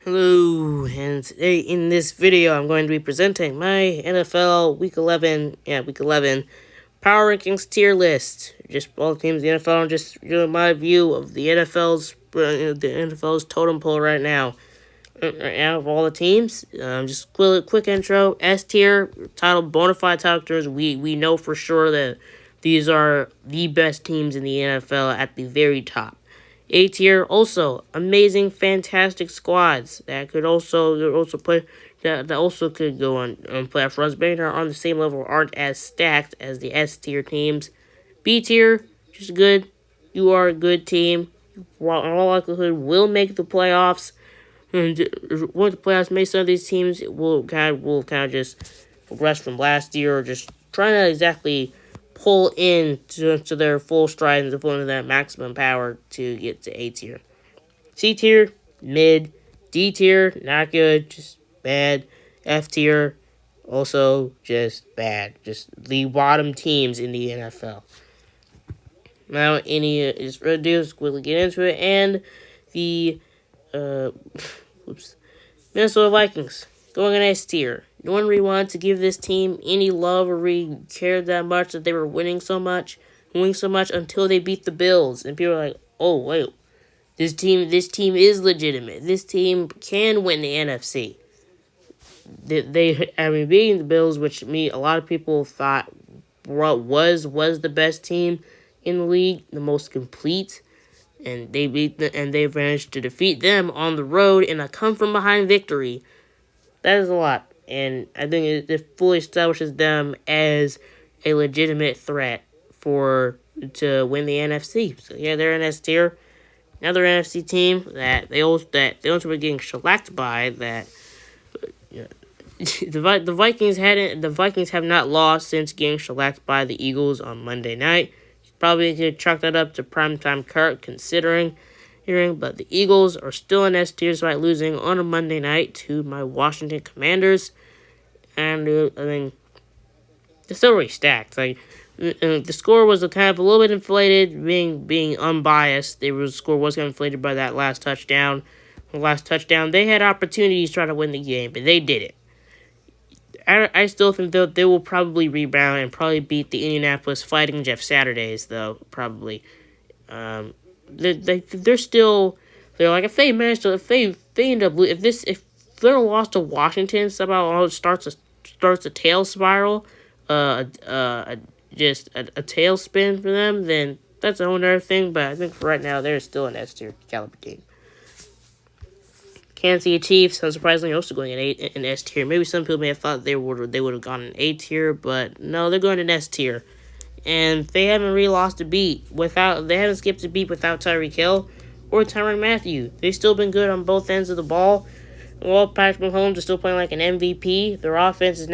Hello, and today in this video I'm going to be presenting my NFL Week 11 Power Rankings tier list. Just all the teams in the NFL, and just my view of the NFL's totem pole right now. Right now of all the teams, just quick intro. S tier, title bona fide title contenders. We know for sure that these are the best teams in the NFL at the very top. A tier, also amazing, fantastic squads that also could go on playoff runs, but are on the same level, aren't as stacked as the S tier teams. B tier, just good. You are a good team. While in all likelihood will make the playoffs. And once the playoffs make, some of these teams will kind of just progress from last year, or just trying to exactly pull in to their full stride and to pull into that maximum power to get to A tier. C tier, mid. D tier, not good, just bad. F tier, also just bad. Just the bottom teams in the NFL. Now, just quickly get into it, and the Minnesota Vikings going in S tier. No one really wanted to give this team any love or really cared that much that they were winning so much until they beat the Bills, and people were like, "Oh wait, this team is legitimate. This team can win the NFC." Beating the Bills, which a lot of people thought was the best team in the league, the most complete. And they managed to defeat them on the road in a come-from-behind victory. That is a lot, and I think it fully establishes them as a legitimate threat to win the NFC. So yeah, they're in S tier. Another NFC team that they also were getting shellacked by. That the Vikings have not lost since getting shellacked by the Eagles on Monday night. Probably could chalk that up to primetime Kurt considering, but the Eagles are still in S tier despite losing on a Monday night to my Washington Commanders, and I think they're still really stacked. The score was kind of a little bit inflated, being unbiased. The score was kind of inflated by that last touchdown. They had opportunities to try to win the game, but they did it. I still think they will probably rebound and probably beat the Indianapolis Fighting Jeff Saturdays, though, probably. They're like, if they're lost to Washington somehow starts a tail spiral, just a tailspin for them, then that's a whole other thing. But I think for right now they're still an S tier caliber game. Kansas City Chiefs, unsurprisingly, also going in S tier. Maybe some people may have thought they would have gone in A tier, but no, they're going in S tier. And they haven't really lost a beat they haven't skipped a beat without Tyreek Hill or Tyrann Mathieu. They've still been good on both ends of the ball. While Patrick Mahomes is still playing like an MVP, their offense is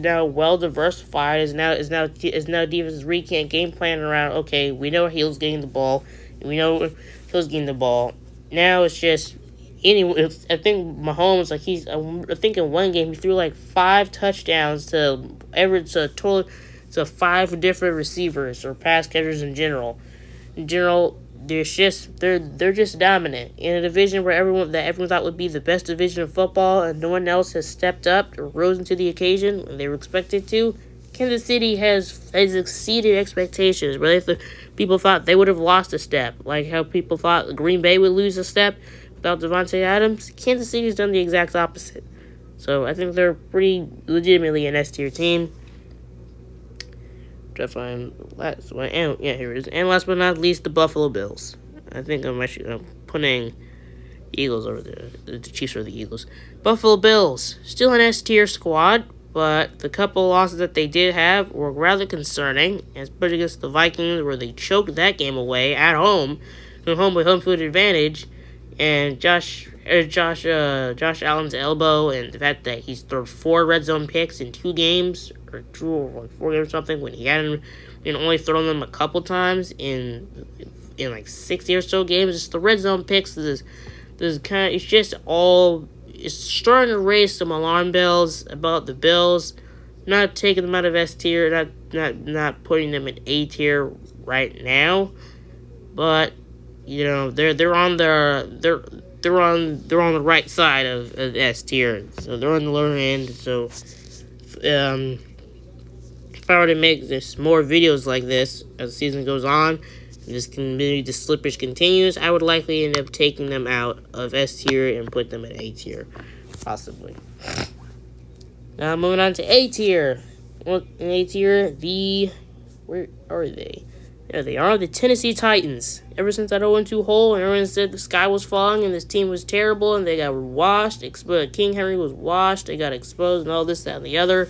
now well diversified. Is now defenses really can't game plan around. Okay, we know Hill's getting the ball, and we know Hill's getting the ball. Now it's just anyway. I think Mahomes, I think in one game he threw like 5 touchdowns to 5 different receivers or pass catchers in general. They're just dominant in a division where everyone thought would be the best division of football, and no one else has stepped up or risen to the occasion when they were expected to. Kansas City has exceeded expectations. Where people thought they would have lost a step, like how people thought Green Bay would lose a step without Devontae Adams. Kansas City's done the exact opposite. So I think they're pretty legitimately an S tier team. Try to find the last one. And yeah, here it is. And last but not least, the Buffalo Bills. I think I'm putting Eagles over the Chiefs or the Eagles. Buffalo Bills, still an S tier squad, but the couple losses that they did have were rather concerning, especially against the Vikings, where they choked that game away at home with home field advantage, and Josh Allen's elbow, and the fact that he's thrown 4 red zone picks in 2 games, or 4 games or something, when he hadn't only thrown them a couple times in like 60 or so games. Just the red zone picks it's starting to raise some alarm bells about the Bills. Not taking them out of S tier, not putting them in A tier right now, but they're on they're on the right side of S tier, so they're on the lower end. So if I were to make this more videos like this as the season goes on, and the slippage continues, I would likely end up taking them out of S tier and put them at A tier, possibly. Now moving on to A tier. Well, in A tier, where are they? There they are, the Tennessee Titans. Ever since that 0-2 hole, and everyone said the sky was falling and this team was terrible and they got washed, King Henry was washed, they got exposed and all this, that, and the other.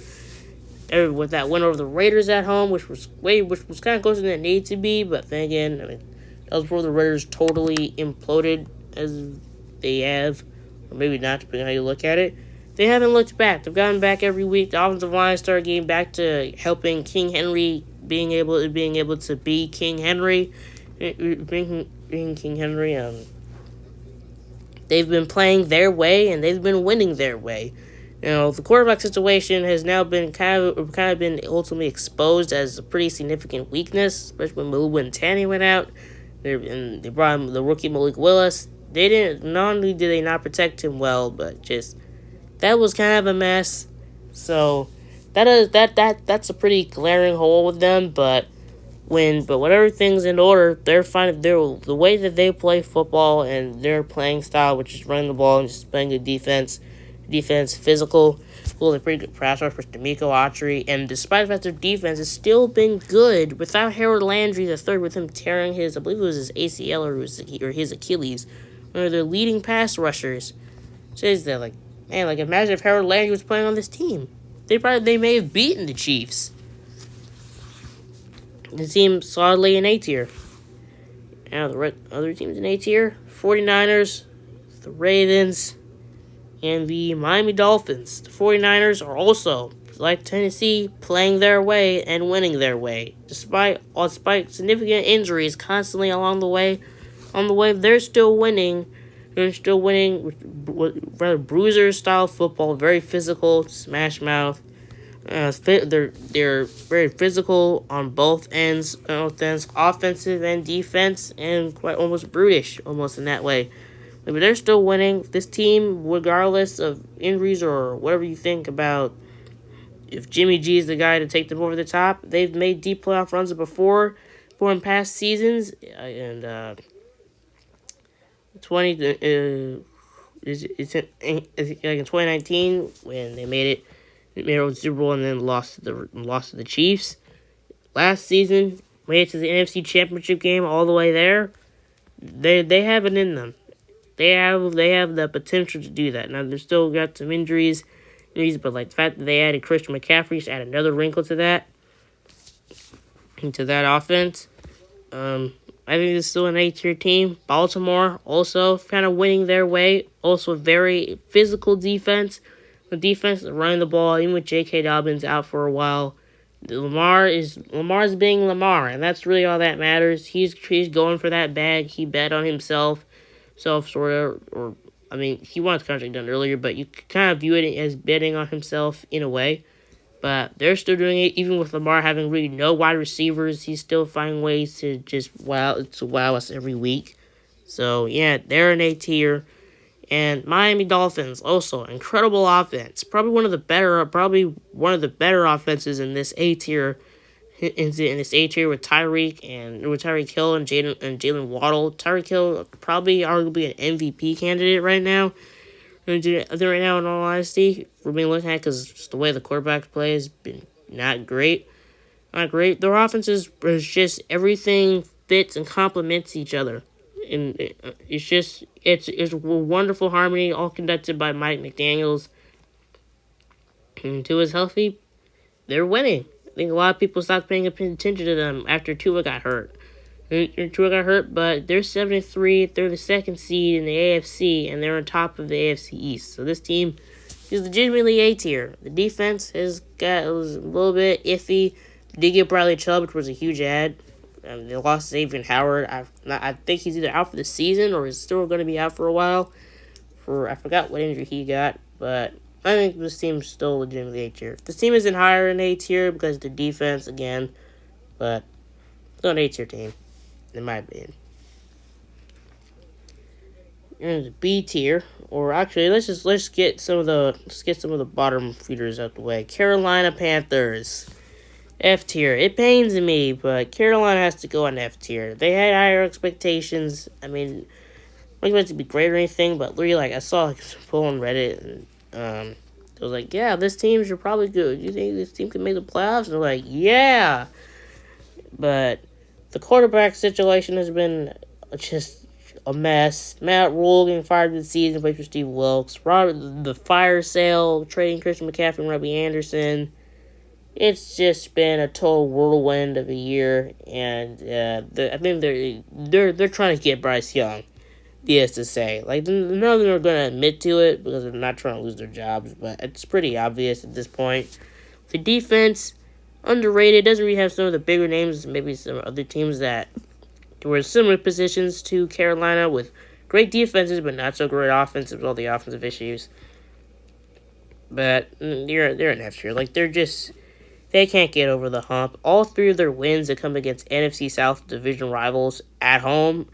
With that win over the Raiders at home, which was kind of closer than it needed to be, but then again, I mean, that was before the Raiders totally imploded as they have, or maybe not, depending on how you look at it. They haven't looked back. They've gotten back every week. The offensive line started getting back to helping King Henry being able to be King Henry, being King Henry. They've been playing their way and they've been winning their way. The quarterback situation has now been kind of been ultimately exposed as a pretty significant weakness, especially when Maluba and Tanny went out. They brought in the rookie Malik Willis. Not only did they not protect him well, but just that was kind of a mess. So that's a pretty glaring hole with them. But when everything's in order, they're fine. The way that they play football and their playing style, which is running the ball and just playing good defense, physical, a pretty good pass rush for D'Amico Autry, and despite the fact their defense has still been good without Harold Landry the third, with him tearing his, I believe it was his ACL or his Achilles, one of their leading pass rushers. Says that imagine if Harold Landry was playing on this team, they may have beaten the Chiefs. The team solidly in A tier. Now the other teams in A tier: 49ers, the Ravens, and the Miami Dolphins. The 49ers are also, like Tennessee, playing their way and winning their way. Despite significant injuries constantly along the way, they're still winning. They're still winning with rather bruiser-style football, very physical, smash mouth. They're very physical on both ends, offensive and defense, and quite almost brutish, almost in that way. But they're still winning. This team, regardless of injuries or whatever you think about if Jimmy G is the guy to take them over the top, they've made deep playoff runs before in past seasons. And 2019 when they made it to the Super Bowl and then lost to the Chiefs. Last season, made it to the NFC Championship game all the way there. They have it in them. They have the potential to do that. Now, they've still got some injuries, but the fact that they added Christian McCaffrey just add another wrinkle to that offense. I think it's still an A-tier team. Baltimore also kind of winning their way. Also a very physical defense. The defense is running the ball, even with J.K. Dobbins out for a while. Lamar's being Lamar, and that's really all that matters. He's going for that bag. He bet on himself. He wanted the contract done earlier, but you kind of view it as betting on himself in a way. But they're still doing it, even with Lamar having really no wide receivers. He's still finding ways to just wow us every week. So yeah, they're an A tier. And Miami Dolphins also incredible offense, probably one of the better offenses in this A tier. In this A tier with Tyreek Hill and Jalen Waddle. Tyreek Hill probably arguably an MVP candidate right now. In all honesty, we're being looked at because the way the quarterback play has been not great. Their offense is just everything fits and complements each other, and it's a wonderful harmony, all conducted by Mike McDaniels. And Tua is healthy, they're winning. I think a lot of people stopped paying attention to them after Tua got hurt. But they're 7-3. They're the second seed in the AFC, and they're on top of the AFC East. So this team is legitimately A tier. The defense was a little bit iffy. They did get Bradley Chubb, which was a huge add. They lost Xavier Howard. I think he's either out for the season or is still going to be out for a while. I forgot what injury he got, but I think this team's still legitimately A tier. This team isn't higher in A tier because of the defense again, but it's not an A tier team, in my opinion. in the B tier, or actually, let's get some of the bottom feeders out the way. Carolina Panthers, F tier. It pains me, but Carolina has to go on F tier. They had higher expectations. I mean, I don't expect it to be great or anything, but really, like, I saw like some poll on Reddit, and it was like, yeah, this team should probably good. You think this team can make the playoffs? And they're like, yeah, but the quarterback situation has been just a mess. Matt Rule getting fired this season, plays for Steve Wilkes. The fire sale, trading Christian McCaffrey and Robbie Anderson. It's just been a total whirlwind of a year, and I think they're trying to get Bryce Young. Yes, to say, like, none of them are going to admit to it because they're not trying to lose their jobs, but it's pretty obvious at this point. The defense, underrated, doesn't really have some of the bigger names, maybe some other teams that were in similar positions to Carolina with great defenses but not so great offenses with all the offensive issues. But they're an F tier. Like, they can't get over the hump. All three of their wins that come against NFC South division rivals at home,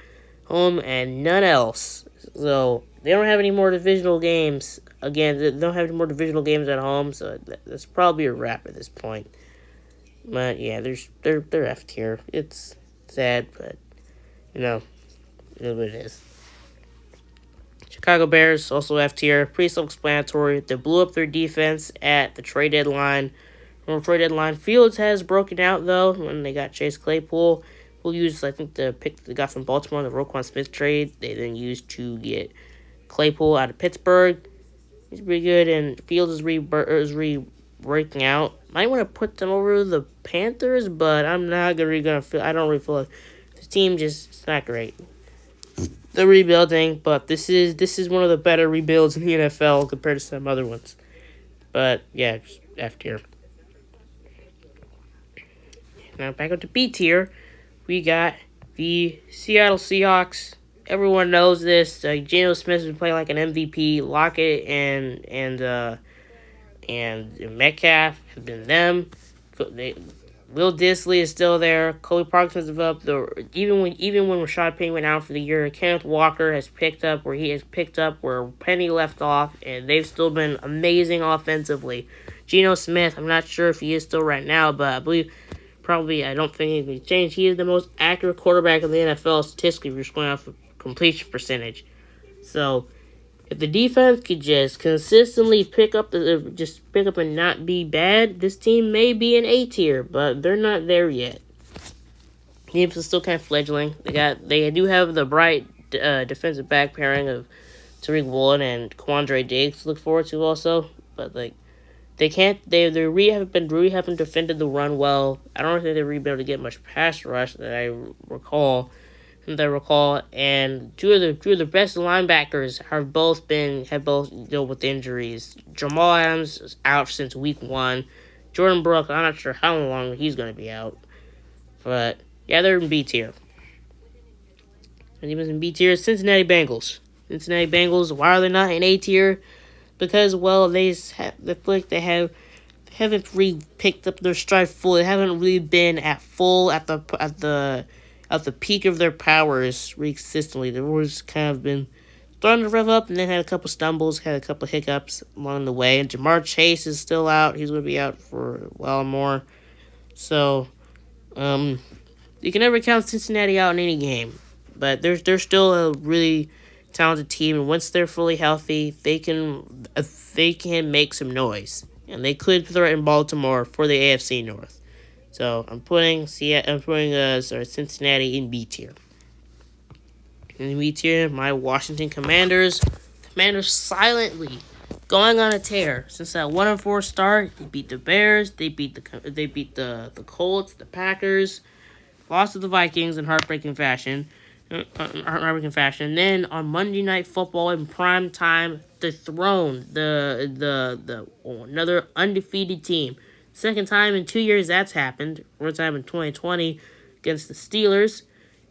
and none else. So they don't have any more divisional games. Again, they don't have any more divisional games at home. So that's probably a wrap at this point. But yeah, they're F tier. It's sad, but you know, it is what it is. Chicago Bears also F tier. Pretty self-explanatory. They blew up their defense at the trade deadline. From the trade deadline, Fields has broken out though when they got Chase Claypool. Who used, I think, the pick they got from Baltimore, the Roquan Smith trade. They then used to get Claypool out of Pittsburgh. He's pretty good, and Fields is breaking out. Might want to put them over the Panthers, but I'm not really gonna feel. I don't really feel like the team just it's not great. They're rebuilding, but this is one of the better rebuilds in the NFL compared to some other ones. But yeah, just F tier. Now back up to B tier. We got the Seattle Seahawks. Everyone knows this. Geno Smith has been playing like an MVP. Lockett and Metcalf have been them. Will Disley is still there. Kobe Parkinson's developed. Even when Rashad Penny went out for the year, Kenneth Walker has picked up where Penny left off, and they've still been amazing offensively. Geno Smith, I'm not sure if he is still right now, but I believe. I don't think anything's changed. He is the most accurate quarterback in the NFL statistically. We're just going off of completion percentage. So, if the defense could just consistently pick up and not be bad, this team may be an A tier, but they're not there yet. The defense is still kind of fledgling. They do have the bright defensive back pairing of Tariq Woolen and Quandre Diggs to look forward to also, but like. They can't. They haven't defended the run well. I don't think they've really been able to get much pass rush that I recall. And two of the best linebackers have both dealt with injuries. Jamal Adams is out since week 1. Jordan Brooks, I'm not sure how long he's going to be out. But yeah, they're in B tier. And even in B tier, Cincinnati Bengals. Why are they not in A tier? Because, well, they haven't really picked up their stride fully. They haven't really been at the peak of their powers really consistently. They've always kind of been starting to rev up and then had a couple stumbles, had a couple hiccups along the way. And Jamar Chase is still out. He's going to be out for a while more. So, you can never count Cincinnati out in any game. But they're still a really talented team, and once they're fully healthy, they can make some noise, and they could threaten Baltimore for the AFC North. So I'm putting Cincinnati in B tier. In B tier, my Washington Commanders. Commanders silently going on a tear since that 1-4 start. They beat the Bears. They beat the Colts, the Packers, lost to the Vikings in heartbreaking fashion. And then on Monday Night Football in prime time, dethroned another undefeated team. Second time in 2 years that's happened. First time in 2020 against the Steelers.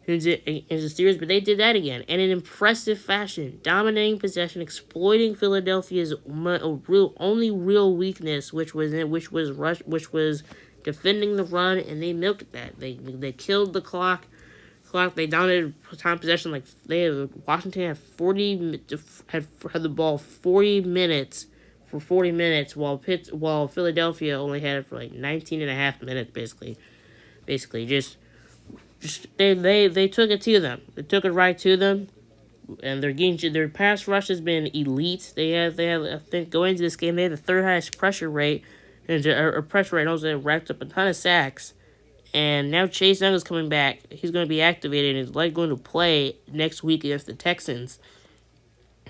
But they did that again, and in impressive fashion, dominating possession, exploiting Philadelphia's only real weakness, which was defending the run, and they milked that. They killed the clock. clock. They dominated time possession. Like they had, Washington had 40 had the ball 40 minutes for 40 minutes, while Philadelphia only had it for like 19 and a half minutes. Basically, just they took it to them. They took it right to them, and their pass rush has been elite. They had I think going into this game they had the third highest pressure rate, and pressure rate also racked up a ton of sacks. And now Chase Young is coming back. He's going to be activated and is likely going to play next week against the Texans.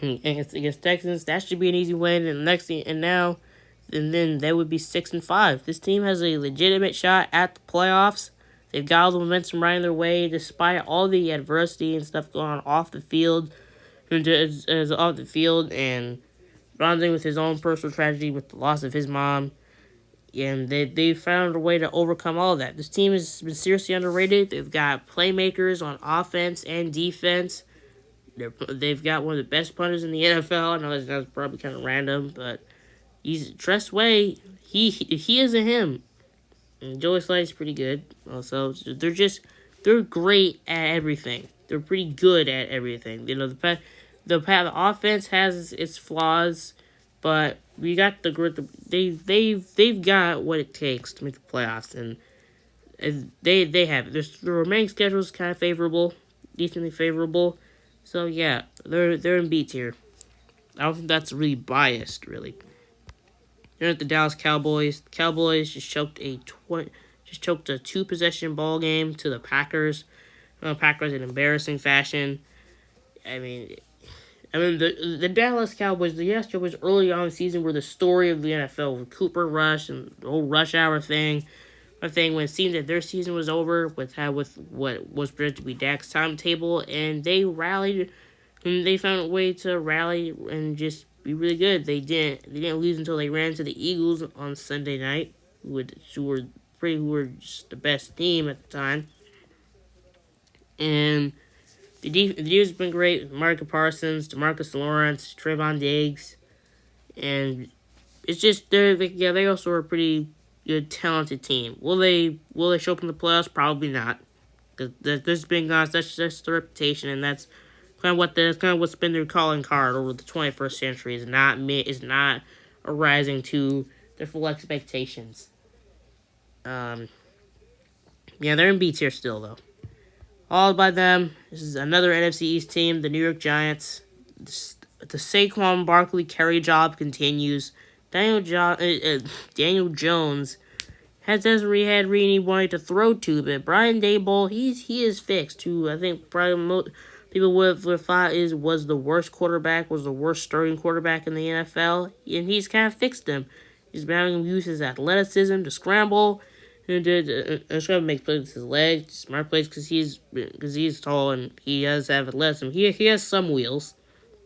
Against Texans, that should be an easy win. And then they would be 6-5. This team has a legitimate shot at the playoffs. They've got all the momentum right in their way, despite all the adversity and stuff going on off the field, off the field, and bonding with his own personal tragedy with the loss of his mom. And they found a way to overcome all of that. This team has been seriously underrated. They've got playmakers on offense and defense. They've got one of the best punters in the NFL. I know that's probably kind of random, but he's Tress Way. He is a him. And Joey Slay's pretty good. Also, they're great at everything. They're pretty good at everything. You know, the offense has its flaws, but we got the grit. They've got what it takes to make the playoffs, and they have it. The remaining schedule is kind of favorable, decently favorable. So yeah, they're in B tier. I don't think that's really biased, really. They're at the Dallas Cowboys. The Cowboys just choked a 2-possession ball game to the Packers. Packers in embarrassing fashion. I mean, the Dallas Cowboys, the Dallas Cowboys early on in the season were the story of the NFL with Cooper Rush and the whole rush hour thing. When it seemed that their season was over with what was projected to be Dak's timetable, and they rallied, and they found a way to rally and just be really good. They didn't lose until they ran to the Eagles on Sunday night, who were just the best team at the time. And the defense has been great. Micah Parsons, DeMarcus Lawrence, Trayvon Diggs, and it's just they also are a pretty good, talented team. Will they show up in the playoffs? Probably not. Because there's been guys that's just the reputation, and that's kind of what's been their calling card over the 21st century. Is not arising to their full expectations. Yeah, they're in B tier still though. Followed by them, this is another NFC East team, the New York Giants. The Saquon Barkley carry job continues. Daniel Jones hasn't really had anybody to throw to, but Brian Daboll, he is fixed. Who I think probably people would have thought was the worst starting quarterback in the NFL, and he's kind of fixed him. He's been having him use his athleticism to scramble. And trying to make plays with his legs, smart plays because he's tall and he does have athleticism. He has some wheels.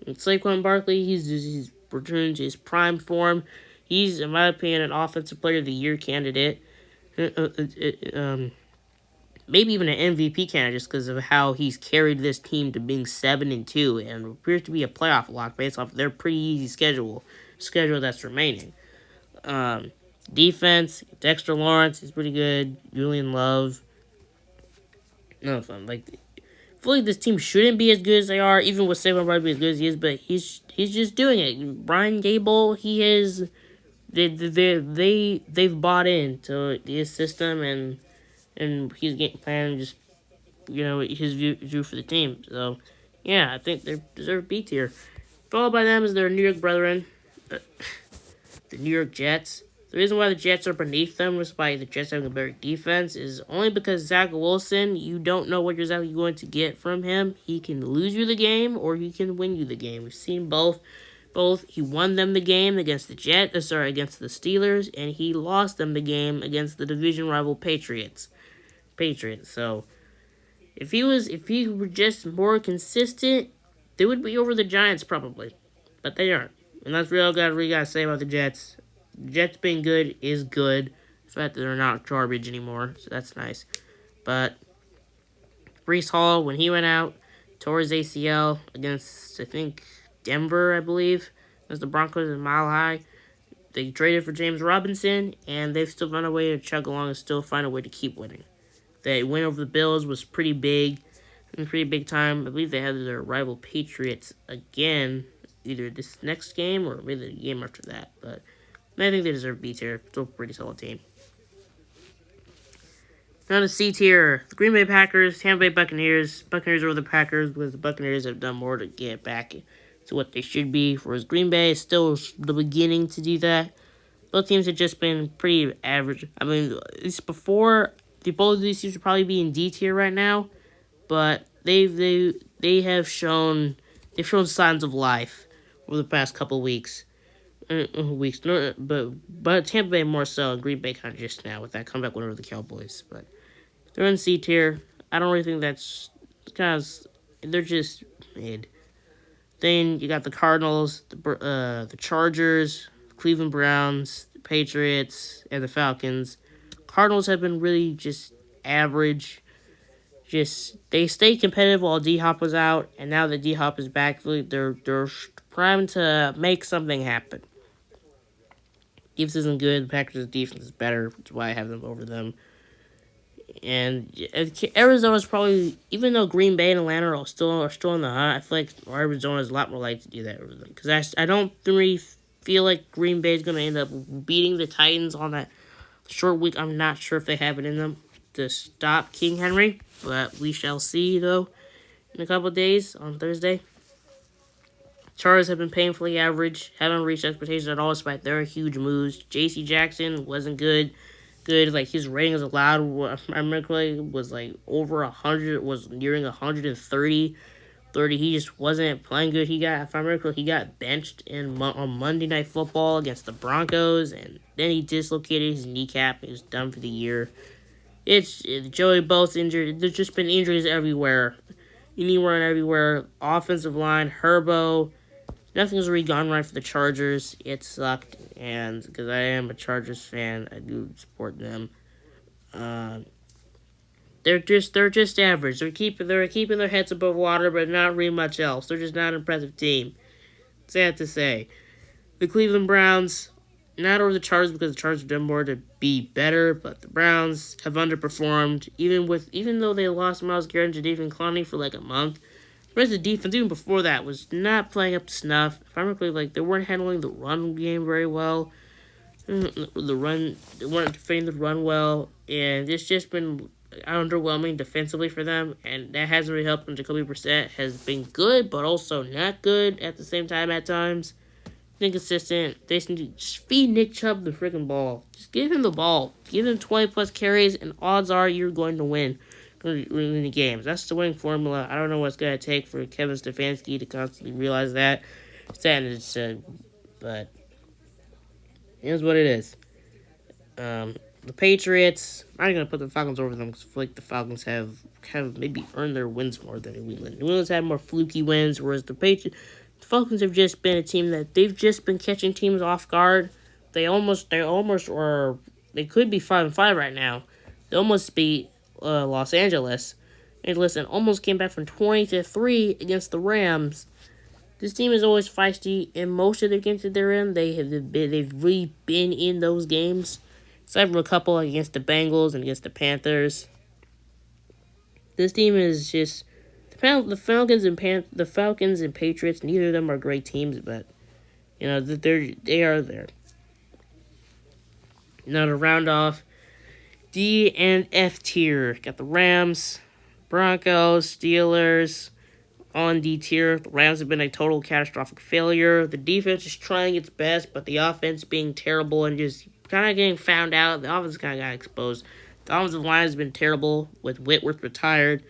And Saquon Barkley, he's returned to his prime form. He's, in my opinion, an offensive player of the year candidate. Maybe even an MVP candidate just because of how he's carried this team to being 7-2 and appears to be a playoff lock based off their pretty easy schedule that's remaining. Defense, Dexter Lawrence is pretty good. Julian Love. No fun. I feel like this team shouldn't be as good as they are, even with Saquon Barkley as good as he is, but he's just doing it. Brian Daboll, he is they've bought into his system and he's getting planning just his view for the team. So yeah, I think they deserve B tier. Followed by them is their New York brethren, the New York Jets. The reason why the Jets are beneath them, despite the Jets having a better defense, is only because Zach Wilson, you don't know what you're exactly going to get from him. He can lose you the game, or he can win you the game. We've seen both. He won them the game against the against the Steelers, and he lost them the game against the division rival Patriots. So, if he were just more consistent, they would be over the Giants probably, but they aren't. And that's really all I gotta say about the Jets. Jets being good is good. The fact that they're not garbage anymore, so that's nice. But Breece Hall, when he went out, tore his ACL against, I think, Denver, I believe. Against the Broncos in Mile High. They traded for James Robinson, and they've still found a way to chug along and still find a way to keep winning. That win over the Bills was pretty big. in pretty big time. I believe they have their rival Patriots again, either this next game or maybe the game after that. But I think they deserve B tier. Still a pretty solid team. Now the C tier, the Green Bay Packers, Tampa Bay Buccaneers. Buccaneers over the Packers because the Buccaneers have done more to get back to what they should be. Whereas Green Bay is still the beginning to do that. Both teams have just been pretty average. I mean, at least before, both of these teams would probably be in D tier right now, but they have shown signs of life over the past couple weeks. No, but Tampa Bay more so, and Green Bay kind of just now with that comeback win over the Cowboys. But they're in C tier. I don't really think that's kind of they're just mid. Then you got the Cardinals, the Chargers, the Cleveland Browns, the Patriots, and the Falcons. Cardinals have been really just average. Just they stayed competitive while D Hop was out, and now that D Hop is back, really they're primed to make something happen. Defense isn't good. The Packers' defense is better, which is why I have them over them. And Arizona's probably, even though Green Bay and Atlanta are still in the hunt, I feel like Arizona's a lot more likely to do that because I don't really feel like Green Bay is going to end up beating the Titans on that short week. I'm not sure if they have it in them to stop King Henry, but we shall see though in a couple of days on Thursday. Chargers have been painfully average, haven't reached expectations at all despite their huge moves. J.C. Jackson wasn't good. Like his rating as allowed, I remember was like over 100, was nearing 130. 30. He just wasn't playing good. If I remember, he got benched on Monday Night Football against the Broncos, and then he dislocated his kneecap. He was done for the year. It's Joey Boat's injured. There's just been injuries everywhere, anywhere and everywhere. Offensive line, Herbo. Nothing's really gone right for the Chargers. It sucked, and because I am a Chargers fan, I do support them. They're just average. They're keeping their heads above water, but not really much else. They're just not an impressive team. Sad to say. The Cleveland Browns, not over the Chargers because the Chargers have done more to be better, but the Browns have underperformed. Even though they lost Myles Garrett and Jadeveon Clowney for like a month. The rest of the defense, even before that, was not playing up to snuff. If I remember, they weren't handling the run game very well. They weren't defending the run well, and it's just been underwhelming defensively for them, and that hasn't really helped them. Jacoby Brissett has been good, but also not good at the same time at times. Inconsistent. They just feed Nick Chubb the freaking ball. Just give him the ball. Give him 20-plus carries, and odds are you're going to win. In the games. That's the winning formula. I don't know what's going to take for Kevin Stefanski to constantly realize that. But here's what it is. The Patriots, I'm not going to put the Falcons over them because I feel like the Falcons have kind of maybe earned their wins more than New England. New England's had more fluky wins, whereas the Falcons have just been a team that they've just been catching teams off guard. They could be 5-5 right now. They almost beat Los Angeles. And almost came back from 20-3 against the Rams. This team is always feisty in most of the games that they're in. They've really been in those games. Except for a couple against the Bengals and against the Panthers. This team is just the Falcons and Patriots. Neither of them are great teams, but they are there. Now to round off D and F tier, got the Rams, Broncos, Steelers on D tier. The Rams have been a total catastrophic failure. The defense is trying its best, but the offense being terrible and just kind of getting found out. The offense kind of got exposed. The offensive line has been terrible with Whitworth retired.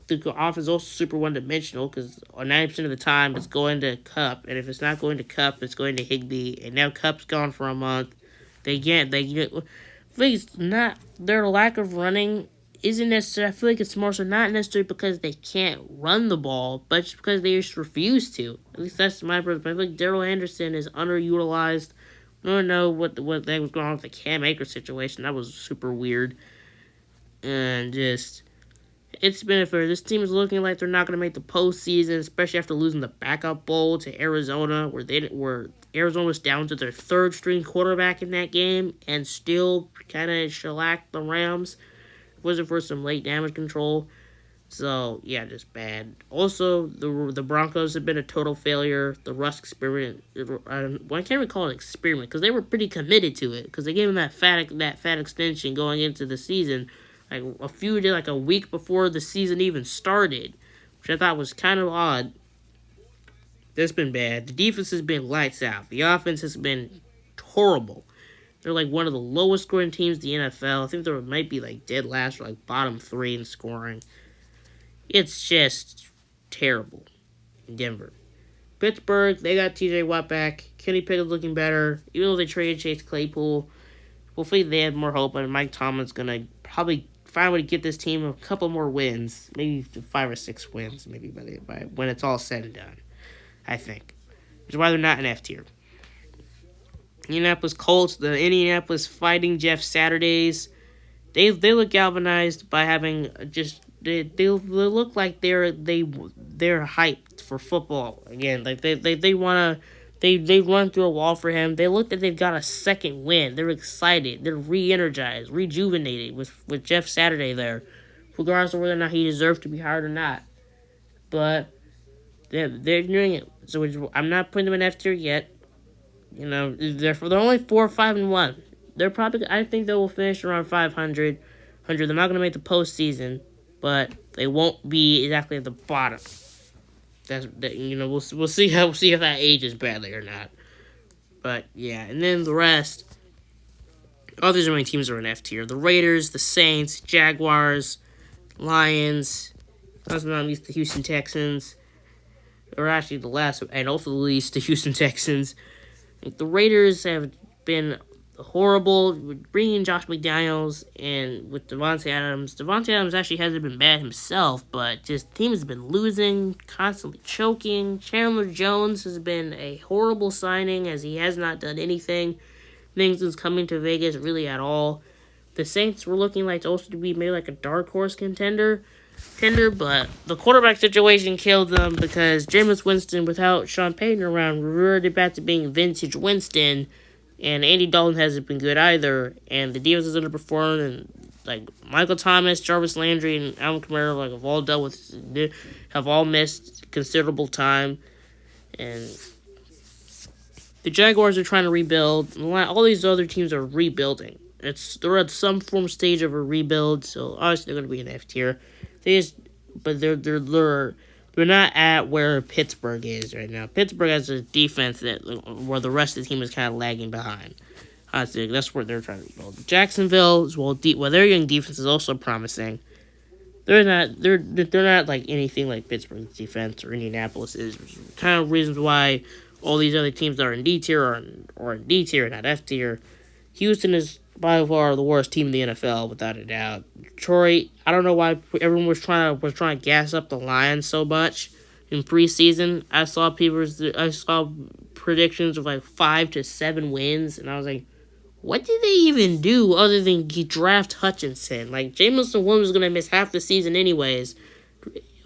The offense is also super one-dimensional because 90% of the time it's going to Kupp, and if it's not going to Kupp, it's going to Higbee. And now Kupp's gone for a month. I think it's not their lack of running isn't necessary. I feel like it's more so not necessarily because they can't run the ball, but just because they just refuse to. At least that's my perspective. I feel like Darrell Henderson is underutilized. I don't know what that was going on with the Cam Akers situation. That was super weird. And just it's been a fair. This team is looking like they're not going to make the postseason, especially after losing the backup bowl to Arizona, where Arizona was down to their third string quarterback in that game and still kind of shellacked the Rams. It wasn't for some late damage control. So yeah, just bad. Also, the Broncos have been a total failure. The Russ experiment, I can't even call it an experiment because they were pretty committed to it because they gave him that fat extension going into the season, like a week before the season even started, which I thought was kind of odd. That's been bad. The defense has been lights out. The offense has been horrible. They're like one of the lowest scoring teams in the NFL. I think they might be like dead last or like bottom three in scoring. It's just terrible in Denver. Pittsburgh, they got TJ Watt back. Kenny Pickett's looking better. Even though they traded Chase Claypool, hopefully they have more hope. And Mike Tomlin's going to probably find a way to get this team a couple more wins. Maybe 5 or 6 wins, maybe by when it's all said and done, I think. Which is why they're not in F tier. Indianapolis Colts, the Indianapolis Fighting Jeff Saturdays. They look galvanized by having just they look like they're hyped for football again. Like they wanna they run through a wall for him. They look like they've got a second win. They're excited. They're re-energized, rejuvenated with Jeff Saturday there, regardless of whether or not he deserves to be hired or not. But they're doing it. So I'm not putting them in F tier yet. They're only 4-5-1. They're probably. I think they will finish around 500. They're not going to make the postseason, but they won't be exactly at the bottom. We'll see if that ages badly or not. But yeah, and then the rest. All these remaining teams are in F tier. The Raiders, the Saints, Jaguars, Lions, last but not least the Houston Texans, or actually the last and also the least the Houston Texans. The Raiders have been horrible with bringing Josh McDaniels and with Devontae Adams. Devontae Adams actually hasn't been bad himself, but just the team has been losing, constantly choking. Chandler Jones has been a horrible signing as he has not done anything since coming to Vegas really at all. The Saints were looking like also to be maybe like a dark horse contender, but the quarterback situation killed them because Jameis Winston, without Sean Payton around, reverted back to being vintage Winston, and Andy Dalton hasn't been good either, and the defense has underperformed, and like Michael Thomas, Jarvis Landry, and Alvin Kamara have all missed considerable time, and the Jaguars are trying to rebuild. All these other teams are rebuilding. They're at some form stage of a rebuild, so obviously they're going to be in F tier. They're not at where Pittsburgh is right now. Pittsburgh has a defense where the rest of the team is kind of lagging behind. Honestly, that's where they're trying to rebuild. Jacksonville, their young defense is also promising. They're not like anything like Pittsburgh's defense or Indianapolis is. Kind of reasons why all these other teams that are in D tier are in D tier, not F tier. Houston is by far the worst team in the NFL, without a doubt. Detroit, I don't know why everyone was trying to gas up the Lions so much in preseason. I saw predictions of like 5 to 7 wins, and I was like, what did they even do other than draft Hutchinson? Like Jameson Williams is gonna miss half the season anyways,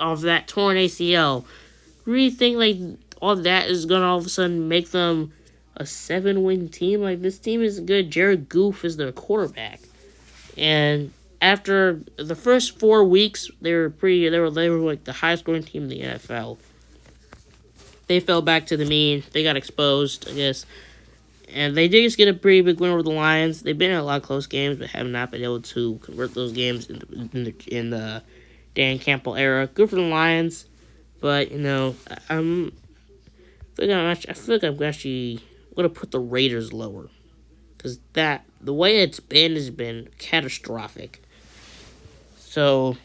of that torn ACL. Really think like all that is gonna all of a sudden make them a 7-win team? Like, this team is good. Jared Goff is their quarterback, and after the first 4 weeks, they were like the highest scoring team in the NFL. They fell back to the mean. They got exposed, I guess, and they did just get a pretty big win over the Lions. They've been in a lot of close games, but have not been able to convert those games in the Dan Campbell era. Good for the Lions, but I feel like I'm actually going to put the Raiders lower, because the way it's been has been catastrophic. So,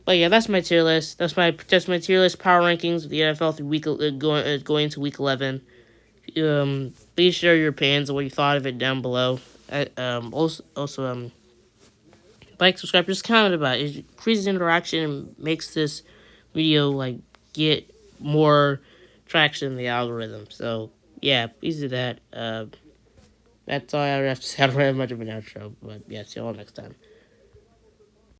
but yeah, that's my tier list. That's my tier list power rankings of the NFL through going into week 11. Please share your opinions and what you thought of it down below. Also, like, subscribe, just comment about it. It increases interaction and makes this video like get more traction in the algorithm. So yeah, please do that. That's all I have to say. I don't have much of an outro, but yeah, see you all next time.